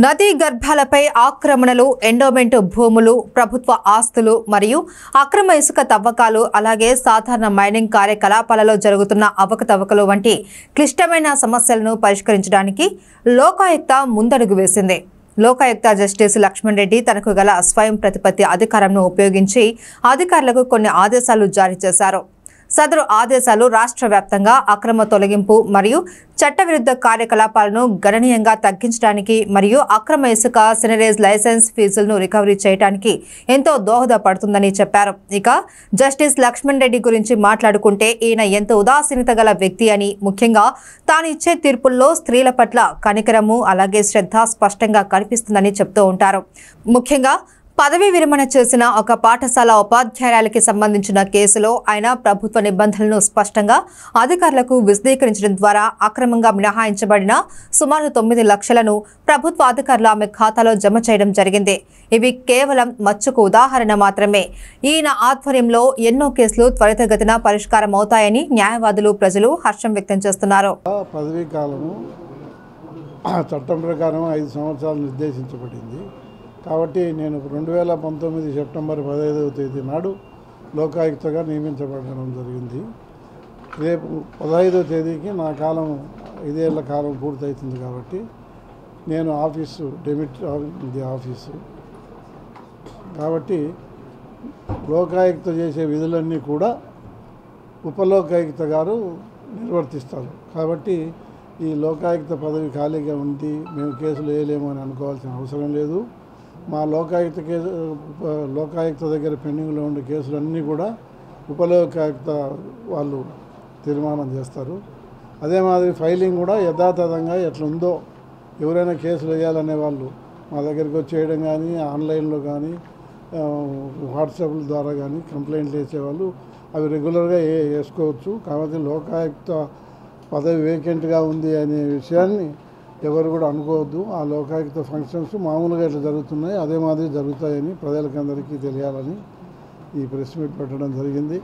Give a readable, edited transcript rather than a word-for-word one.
నదీ గర్భాలపై ఆక్రమణలు, ఎండోమెంట్ భూములు, ప్రభుత్వ ఆస్తులు మరియు అక్రమ ఇసుక తవ్వకాలు, అలాగే సాధారణ మైనింగ్ కార్యకలాపాలలో జరుగుతున్న అవకతవకలు వంటి క్లిష్టమైన సమస్యలను పరిష్కరించడానికి లోకాయుక్త ముందడుగు వేసింది. లోకాయుక్త జస్టిస్ లక్ష్మణ్ రెడ్డి తనకు గల స్వయం ప్రతిపత్తి అధికారంను ఉపయోగించి అధికారులకు కొన్ని ఆదేశాలు జారీ చేశారు. సదరు ఆదేశాలు రాష్ట్ర వ్యాప్తంగా అక్రమ తొలగింపు మరియు చట్టవిరుద్ధ కార్యకలాపాలను గణనీయంగా తగ్గించడానికి మరియు అక్రమ ఇసుక సినరేజ్ లైసెన్స్ ఫీజులను రికవరీ చేయడానికి ఎంతో దోహదపడుతుందని చెప్పారు. ఇక జస్టిస్ లక్ష్మణ్ రెడ్డి గురించి మాట్లాడుకుంటే ఈయన ఎంతో ఉదాసీనత గల వ్యక్తి అని, ముఖ్యంగా తాను ఇచ్చే తీర్పుల్లో స్త్రీల పట్ల కనికరము అలాగే శ్రద్ధ స్పష్టంగా కనిపిస్తుందని చెప్తూ ఉంటారు. ముఖ్యంగా పదవీ విరమణ చేసిన ఒక పాఠశాల ఉపాధ్యాయురాలికి సంబంధించిన కేసులో ఆయన ప్రభుత్వ నిబంధనలను స్పష్టంగా అధికారులకు విశదీకరించడం ద్వారా అక్రమంగా మినహాయించబడిన సుమారు 9 లక్షలను ప్రభుత్వ అధికారులు ఆమె ఖాతాలో జమ చేయడం జరిగింది. ఇవి కేవలం మచ్చుకు ఉదాహరణ మాత్రమే. ఈయన ఆధ్వర్యంలో ఎన్నో కేసులు త్వరితగతిన పరిష్కారం అవుతాయని న్యాయవాదులు, ప్రజలు హర్షం వ్యక్తం చేస్తున్నారు. పదవీ కాలము చట్టం ప్రకారం 5 సంవత్సరాలు నిర్దేశించబడింది. కాబట్టి నేను 2019 సెప్టెంబర్ 15వ తేదీ నాడు లోకాయుక్తగా నియమించబడడం జరిగింది. రేపు 15వ తేదీకి నా కాలం 5 ఏళ్ల కాలం పూర్తవుతుంది. కాబట్టి నేను ఆఫీసు కాబట్టి లోకాయుక్త చేసే విధులన్నీ కూడా ఉపలోకాయుక్త గారు నిర్వర్తిస్తారు. కాబట్టి ఈ లోకాయుక్త పదవి ఖాళీగా ఉంది, మేము కేసులు వేయలేము అని అనుకోవాల్సిన అవసరం లేదు. మా లోకాయుక్త దగ్గర పెండింగ్లో ఉండే కేసులన్నీ కూడా ఉపలోకాయుక్త వాళ్ళు తీర్మానం చేస్తారు. అదే మాదిరి ఫైలింగ్ కూడా యథాతథంగా ఎట్లుందో, ఎవరైనా కేసులు వేయాలనే వాళ్ళు మా దగ్గరికి వచ్చి చేయడం కానీ, ఆన్లైన్లో కానీ, వాట్సాప్ల ద్వారా కానీ కంప్లైంట్లు వేసేవాళ్ళు అవి రెగ్యులర్గా వేసుకోవచ్చు. కాబట్టి లోకాయుక్త పదవి వేకెంట్గా ఉంది అనే విషయాన్ని ఎవరు కూడా అనుకోవద్దు. ఆ లోకాయుక్త ఫంక్షన్స్ మామూలుగా ఇట్లా జరుగుతున్నాయి, అదే మాదిరి జరుగుతాయని ప్రజలకందరికీ తెలియాలని ఈ ప్రెస్ మీట్ పెట్టడం జరిగింది.